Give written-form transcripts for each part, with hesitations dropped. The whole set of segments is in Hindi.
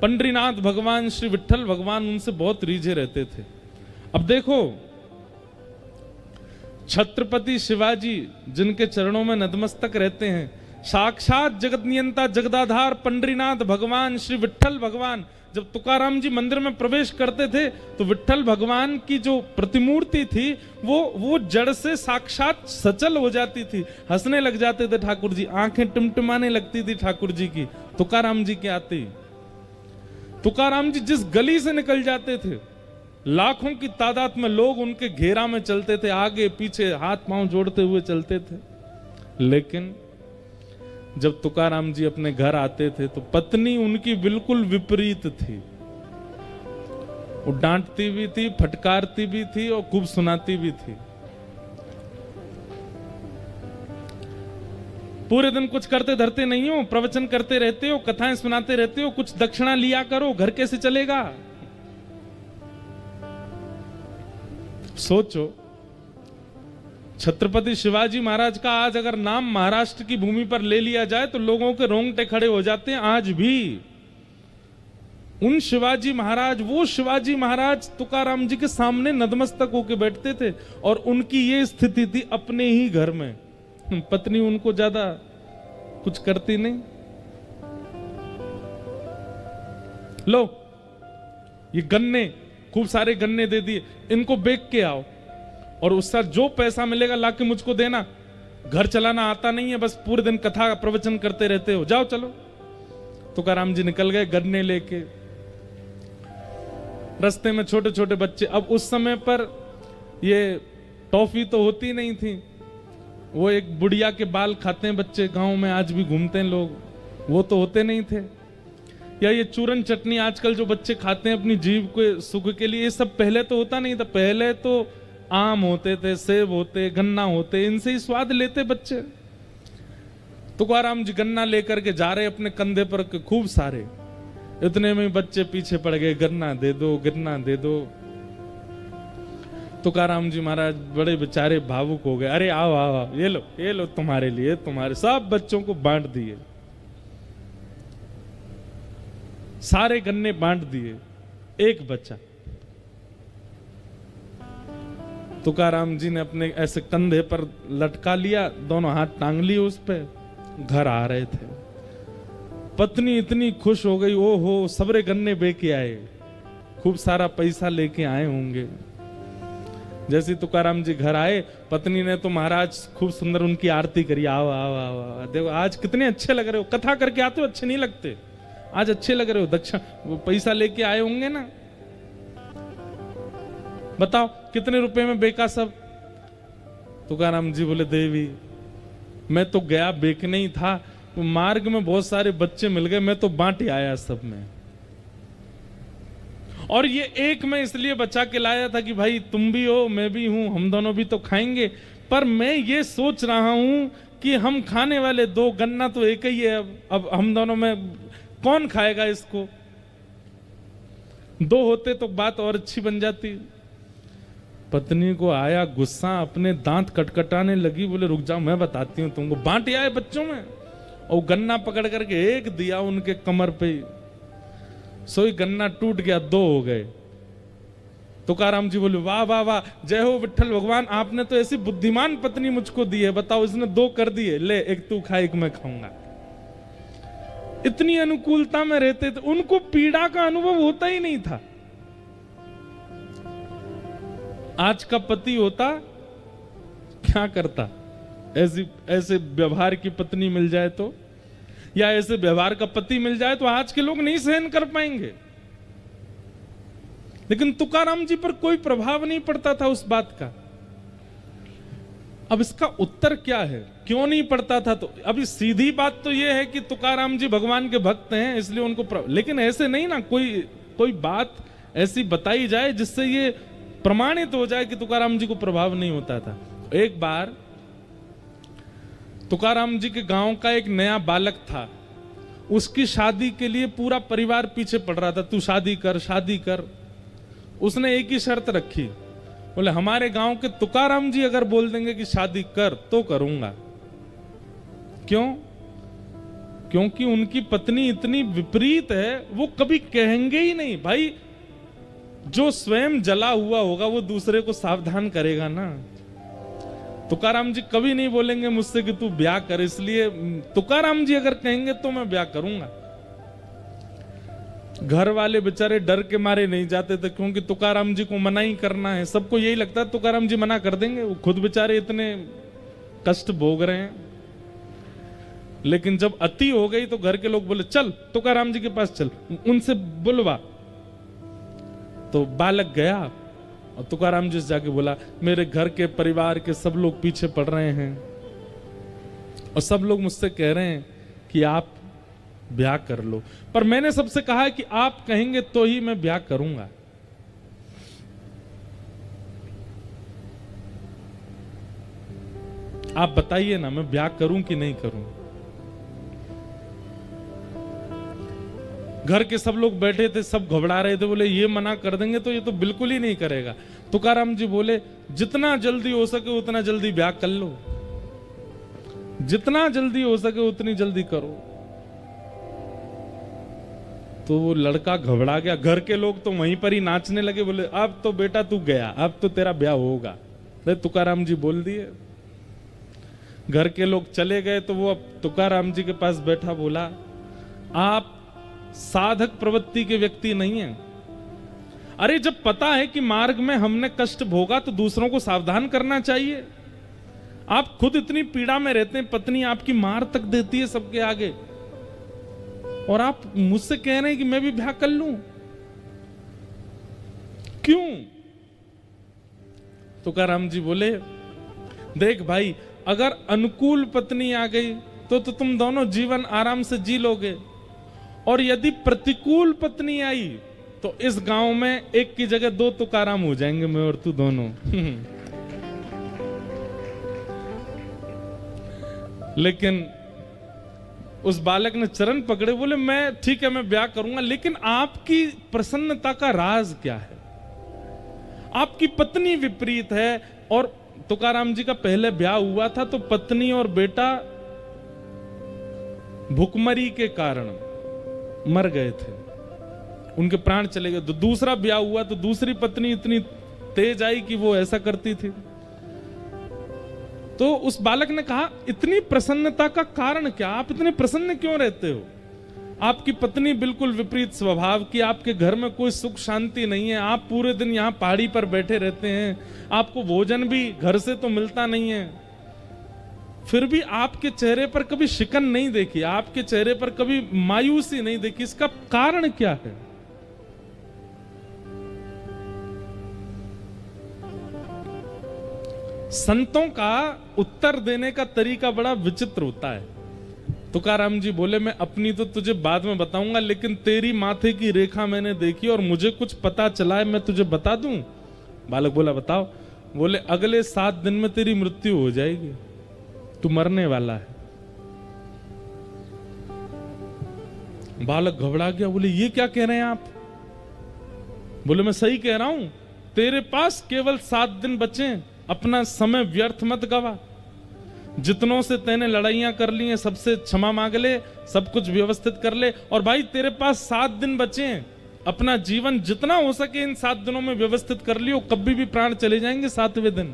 पंडरीनाथ भगवान, श्री विट्ठल भगवान उनसे बहुत रीझे रहते थे। अब देखो, छत्रपति शिवाजी जिनके चरणों में नतमस्तक रहते हैं, साक्षात जगत नियंता जगदाधार पंडरीनाथ भगवान श्री विट्ठल भगवान, जब तुकाराम जी मंदिर में प्रवेश करते थे तो विट्ठल भगवान की जो प्रतिमूर्ति थी वो जड़ से साक्षात सचल हो जाती थी, हंसने लग जाते थे ठाकुर जी, आंखें टिमटिमाने लगती थी ठाकुर जी की तुकाराम जी के आते ही। तुकाराम जी जिस गली से निकल जाते थे, लाखों की तादाद में लोग उनके घेरा में चलते थे, आगे पीछे हाथ पांव जोड़ते हुए चलते थे। लेकिन जब तुकाराम जी अपने घर आते थे तो पत्नी उनकी बिल्कुल विपरीत थी। वो डांटती भी थी, फटकारती भी थी और खूब सुनाती भी थी। पूरे दिन कुछ करते धरते नहीं हो, प्रवचन करते रहते हो, कथाएं सुनाते रहते हो, कुछ दक्षिणा लिया करो, घर कैसे चलेगा। सोचो, छत्रपति शिवाजी महाराज का आज अगर नाम महाराष्ट्र की भूमि पर ले लिया जाए तो लोगों के रोंगटे खड़े हो जाते हैं। आज भी उन शिवाजी महाराज, वो शिवाजी महाराज तुकाराम जी के सामने नतमस्तक होकर बैठते थे और उनकी ये स्थिति थी अपने ही घर में। पत्नी उनको ज्यादा कुछ करती नहीं। लो, ये गन्ने, खूब सारे गन्ने दे दिए, इनको बेच के आओ और उसका जो पैसा मिलेगा लाके मुझको देना। घर चलाना आता नहीं है, बस पूरे दिन कथा प्रवचन करते रहते हो, जाओ चलो। तुकाराम जी निकल गए गन्ने लेके। रास्ते में छोटे छोटे बच्चे, अब उस समय पर ये टॉफी तो होती नहीं थी, वो एक बुढ़िया के बाल खाते हैं बच्चे, गांव में आज भी घूमते हैं लोग, वो तो होते नहीं थे। या ये चूरन चटनी आजकल जो बच्चे खाते हैं अपनी जीभ के सुख के लिए, ये सब पहले तो होता नहीं था। पहले तो आम होते थे, सेब होते, गन्ना होते, इनसे ही स्वाद लेते बच्चे। तुकाराम जी गन्ना लेकर के जा रहे अपने कंधे पर, खूब सारे, इतने में बच्चे पीछे पड़ गए, गन्ना दे दो, गन्ना दे दो। तुकाराम जी महाराज बड़े बेचारे भावुक हो गए, अरे आओ आओ आओ, ये लो तुम्हारे लिए, तुम्हारे, सब बच्चों को बांट दिए, सारे गन्ने बांट दिए, एक बच्चा। तुकाराम जी ने अपने ऐसे कंधे पर लटका लिया, दोनों हाथ टांग लिए उस पे, घर आ रहे थे। पत्नी इतनी खुश हो गई, ओ हो सबरे गन्ने बेके आए, खूब सारा पैसा लेके आए होंगे। जैसे तुकाराम जी घर आए, पत्नी ने तो महाराज खूब सुंदर उनकी आरती करी, आओ आओ आओ आओ, देखो आज कितने अच्छे लग रहे हो, कथा करके आते हो अच्छे नहीं लगते, आज अच्छे लग रहे हो, दक्षिण पैसा लेके आए होंगे ना, बताओ कितने रुपए में बेका सब। तुकाराम जी बोले, देवी मैं तो गया बेचने ही था, तो मार्ग में बहुत सारे बच्चे मिल गए, मैं तो बांटे आया सब में, और ये एक मैं इसलिए बचा के लाया था कि भाई तुम भी हो मैं भी हूं, हम दोनों भी तो खाएंगे। पर मैं ये सोच रहा हूं कि हम खाने वाले दो, गन्ना तो एक ही है, अब हम दोनों में कौन खाएगा इसको। दो होते तो बात और अच्छी बन जाती। पत्नी को आया गुस्सा, अपने दांत कटकटाने लगी, बोले रुक जाओ मैं बताती हूँ तुमको। बांट आए बच्चों में और गन्ना पकड़ करके एक दिया उनके कमर पे, सोई गन्ना टूट गया, दो हो गए। तुकाराम जी बोले, वाह वाह वाह, जय हो विट्ठल भगवान, आपने तो ऐसी बुद्धिमान पत्नी मुझको दी है, बताओ इसने दो कर दिए, ले एक तू खा एक मैं खाऊंगा। इतनी अनुकूलता में रहते थे, उनको पीड़ा का अनुभव होता ही नहीं था। आज का पति होता क्या करता, ऐसे व्यवहार की पत्नी मिल जाए तो, या ऐसे व्यवहार का पति मिल जाए तो आज के लोग नहीं सहन कर पाएंगे। लेकिन तुकाराम जी पर कोई प्रभाव नहीं पड़ता था उस बात का। अब इसका उत्तर क्या है, क्यों नहीं पड़ता था? तो अभी सीधी बात तो यह है कि तुकाराम जी भगवान के भक्त हैं इसलिए उनको लेकिन ऐसे नहीं ना, कोई बात ऐसी बताई जाए जिससे ये प्रमाणित हो जाए कि तुकाराम जी को प्रभाव नहीं होता था। एक बार तुकाराम जी के गांव का एक नया बालक था, उसकी शादी के लिए पूरा परिवार पीछे पड़ रहा था, तू शादी कर शादी कर। उसने एक ही शर्त रखी, बोले हमारे गांव के तुकाराम जी अगर बोल देंगे कि शादी कर तो करूंगा। क्यों? क्योंकि उनकी पत्नी इतनी विपरीत है, वो कभी कहेंगे ही नहीं। भाई जो स्वयं जला हुआ होगा वो दूसरे को सावधान करेगा ना। तुकाराम जी कभी नहीं बोलेंगे मुझसे कि तू ब्याह कर, इसलिए तुकाराम जी अगर कहेंगे तो मैं ब्याह करूंगा। घर वाले बेचारे डर के मारे नहीं जाते थे, क्योंकि तुकाराम जी को मना ही करना है। सबको यही लगता है तुकाराम जी मना कर देंगे, वो खुद बेचारे इतने कष्ट भोग रहे हैं। लेकिन जब अति हो गई तो घर के लोग बोले चल तुकाराम जी के पास चल, उनसे बुलवा। तो बालक गया और तुकाराम जी से जाके बोला मेरे घर के परिवार के सब लोग पीछे पड़ रहे हैं और सब लोग मुझसे कह रहे हैं कि आप ब्याह कर लो, पर मैंने सबसे कहा है कि आप कहेंगे तो ही मैं ब्याह करूंगा। आप बताइए ना मैं ब्याह करूं कि नहीं करूं। घर के सब लोग बैठे थे, सब घबरा रहे थे, बोले ये मना कर देंगे तो ये तो बिल्कुल ही नहीं करेगा। तुकाराम जी बोले जितना जल्दी हो सके उतना जल्दी ब्याह कर लो, जितना जल्दी हो सके उतनी जल्दी करो। तो वो लड़का घबरा गया। घर के लोग तो वहीं पर ही नाचने लगे, बोले अब तो बेटा तू गया, अब तो तेरा ब्याह होगा। तुकाराम जी बोल दिए। घर के लोग चले गए तो वो अब तुकाराम जी के पास बैठा, बोला आप साधक प्रवृत्ति के व्यक्ति नहीं है। अरे जब पता है कि मार्ग में हमने कष्ट भोगा तो दूसरों को सावधान करना चाहिए। आप खुद इतनी पीड़ा में रहते हैं, पत्नी आपकी मार तक देती है सबके आगे, और आप मुझसे कह रहे हैं कि मैं भी ब्याह कर लूं, क्यों? तुकाराम जी बोले देख भाई, अगर अनुकूल पत्नी आ गई तो तुम दोनों जीवन आराम से जी लोगे, और यदि प्रतिकूल पत्नी आई तो इस गांव में एक की जगह दो तुकाराम हो जाएंगे, मैं और तू दोनों। लेकिन उस बालक ने चरण पकड़े, बोले मैं ठीक है मैं ब्याह करूंगा, लेकिन आपकी प्रसन्नता का राज क्या है? आपकी पत्नी विपरीत है, और तुकाराम जी का पहले ब्याह हुआ था तो पत्नी और बेटा भुखमरी के कारण मर गए थे, उनके प्राण चले गए। तो दूसरा ब्याह हुआ तो दूसरी पत्नी इतनी तेज आई कि वो ऐसा करती थी। तो उस बालक ने कहा इतनी प्रसन्नता का कारण क्या? आप इतने प्रसन्न क्यों रहते हो? आपकी पत्नी बिल्कुल विपरीत स्वभाव की, आपके घर में कोई सुख शांति नहीं है, आप पूरे दिन यहाँ पहाड़ी पर बैठे रहते हैं, आपको भोजन भी घर से तो मिलता नहीं है, फिर भी आपके चेहरे पर कभी शिकन नहीं देखी, आपके चेहरे पर कभी मायूसी नहीं देखी, इसका कारण क्या है? संतों का उत्तर देने का तरीका बड़ा विचित्र होता है। तुकाराम जी बोले मैं अपनी तो तुझे बाद में बताऊंगा, लेकिन तेरी माथे की रेखा मैंने देखी और मुझे कुछ पता चला है, मैं तुझे बता दूं। बालक बोला बताओ। बोले अगले 7 दिन में तेरी मृत्यु हो जाएगी, तू मरने वाला है। बालक घबरा गया, बोले ये क्या कह रहे हैं आप? बोले मैं सही कह रहा हूं, तेरे पास केवल 7 दिन बचे, अपना समय व्यर्थ मत गवा। जितनों से तेने लड़ाइयां कर ली हैं सबसे क्षमा मांग ले, सब कुछ व्यवस्थित कर ले, और भाई तेरे पास 7 दिन बचे हैं, अपना जीवन जितना हो सके इन 7 दिनों में व्यवस्थित कर लियो, कभी भी प्राण चले जाएंगे 7वें दिन।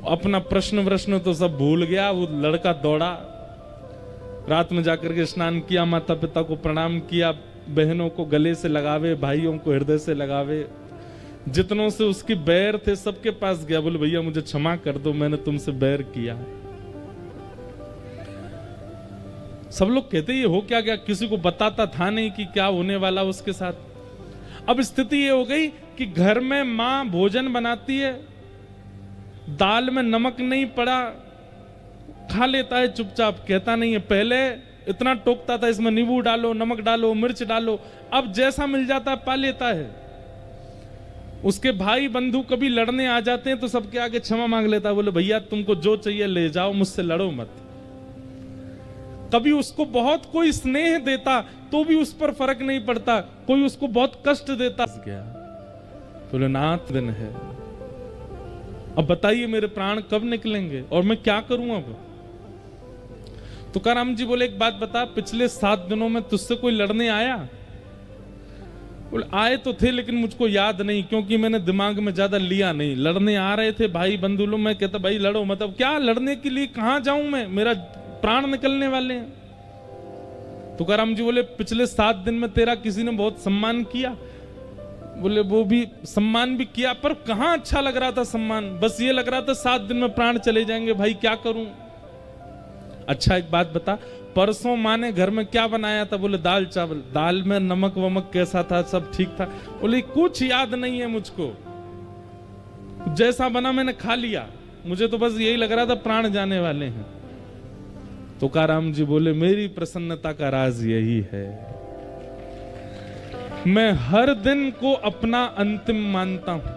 अपना प्रश्न तो सब भूल गया। वो लड़का दौड़ा, रात में जाकर के स्नान किया, माता पिता को प्रणाम किया, बहनों को गले से लगावे, भाइयों को हृदय से लगावे, जितनों से उसकी बैर थे सबके पास गया, बोले भैया मुझे क्षमा कर दो, मैंने तुमसे बैर किया। सब लोग कहते ये हो क्या गया, किसी को बताता था नहीं कि क्या होने वाला उसके साथ। अब स्थिति ये हो गई कि घर में मां भोजन बनाती है, दाल में नमक नहीं पड़ा, खा लेता है चुपचाप, कहता नहीं है। पहले इतना टोकता था इसमें नींबू डालो, नमक डालो, मिर्च डालो, अब जैसा मिल जाता है पा लेता है। उसके भाई बंधु कभी लड़ने आ जाते हैं तो सबके आगे क्षमा मांग लेता है, बोले भैया तुमको जो चाहिए ले जाओ, मुझसे लड़ो मत। कभी उसको बहुत कोई स्नेह देता तो भी उस पर फर्क नहीं पड़ता, कोई उसको बहुत कष्ट देता गया, बोले नाथ दिन है, अब बताइए मेरे प्राण कब निकलेंगे और मैं क्या करूं अब? तुकाराम जी बोले एक बात बता, पिछले 7 दिनों में तुझसे कोई लड़ने आया? बोले आए तो थे लेकिन मुझको याद नहीं, क्योंकि मैंने दिमाग में ज्यादा लिया नहीं। लड़ने आ रहे थे भाई बंधु लोग, मैं कहता भाई लड़ो, मतलब क्या लड़ने के लिए, कहां जाऊं मैं, मेरा प्राण निकलने वाले हैं। तुकाराम जी बोले पिछले 7 दिन में तेरा किसी ने बहुत सम्मान किया? बोले वो भी सम्मान भी किया, पर कहां अच्छा लग रहा था सम्मान, बस ये लग रहा था 7 दिन में प्राण चले जाएंगे, भाई क्या करूं। अच्छा एक बात बता, परसों माँ ने घर में क्या बनाया था? बोले दाल चावल। दाल में नमक वमक कैसा था? सब ठीक था। बोले कुछ याद नहीं है मुझको, जैसा बना मैंने खा लिया, मुझे तो बस यही लग रहा था प्राण जाने वाले हैं। तुकाराम जी बोले मेरी प्रसन्नता का राज यही है, मैं हर दिन को अपना अंतिम मानता हूं,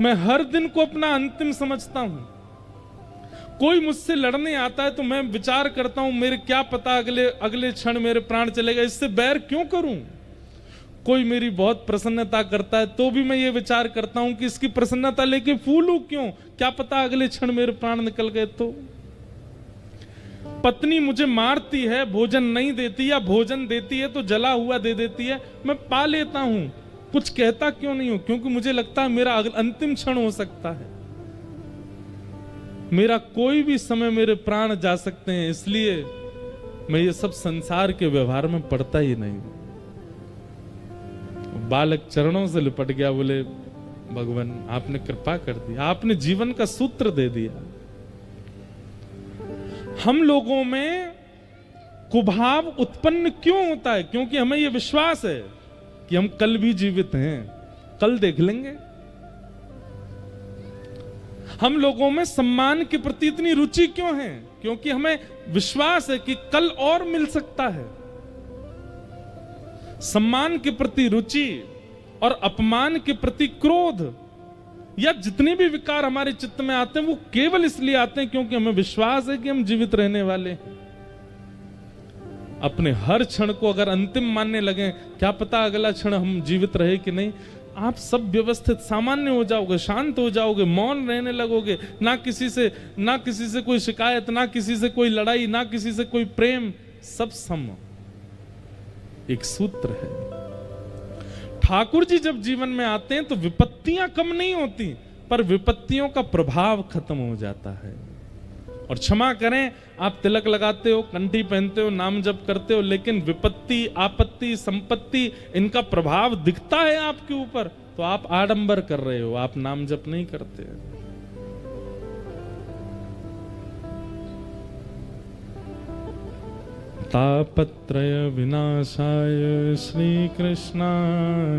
मैं हर दिन को अपना अंतिम समझता हूं। कोई मुझसे लड़ने आता है तो मैं विचार करता हूं मेरे क्या पता अगले क्षण मेरे प्राण चलेगा, इससे बैर क्यों करूं। कोई मेरी बहुत प्रसन्नता करता है तो भी मैं ये विचार करता हूं कि इसकी प्रसन्नता लेके फूलूं क्यों, क्या पता अगले क्षण मेरे प्राण निकल गए तो। पत्नी मुझे मारती है, भोजन नहीं देती, या भोजन देती है तो जला हुआ दे देती है, मैं पा लेता हूं, कुछ कहता क्यों नहीं हूं, क्योंकि मुझे लगता है मेरा अंतिम क्षण हो सकता है, मेरा कोई भी समय मेरे प्राण जा सकते हैं, इसलिए मैं ये सब संसार के व्यवहार में पड़ता ही नहीं। बालक चरणों से लिपट गया, बोले भगवान आपने कृपा कर दी, आपने जीवन का सूत्र दे दिया। हम लोगों में कुभाव उत्पन्न क्यों होता है? क्योंकि हमें यह विश्वास है कि हम कल भी जीवित हैं, कल देख लेंगे। हम लोगों में सम्मान के प्रति इतनी रुचि क्यों है? क्योंकि हमें विश्वास है कि कल और मिल सकता है। सम्मान के प्रति रुचि और अपमान के प्रति क्रोध, या जितने भी विकार हमारे चित्त में आते हैं वो केवल इसलिए आते हैं क्योंकि हमें विश्वास है कि हम जीवित रहने वाले हैं। अपने हर क्षण को अगर अंतिम मानने लगे, क्या पता अगला क्षण हम जीवित रहे कि नहीं, आप सब व्यवस्थित सामान्य हो जाओगे, शांत हो जाओगे, मौन रहने लगोगे, ना किसी से कोई शिकायत, ना किसी से कोई लड़ाई, ना किसी से कोई प्रेम, सब सम। एक सूत्र है। ठाकुर जी जब जीवन में आते हैं तो विपत्तियां कम नहीं होती, पर विपत्तियों का प्रभाव खत्म हो जाता है। और क्षमा करें, आप तिलक लगाते हो, कंठी पहनते हो, नाम जप करते हो, लेकिन विपत्ति, आपत्ति, संपत्ति, इनका प्रभाव दिखता है आपके ऊपर, तो आप आडंबर कर रहे हो, आप नाम जप नहीं करते। तापत्रय विनाशाय श्री कृष्णाय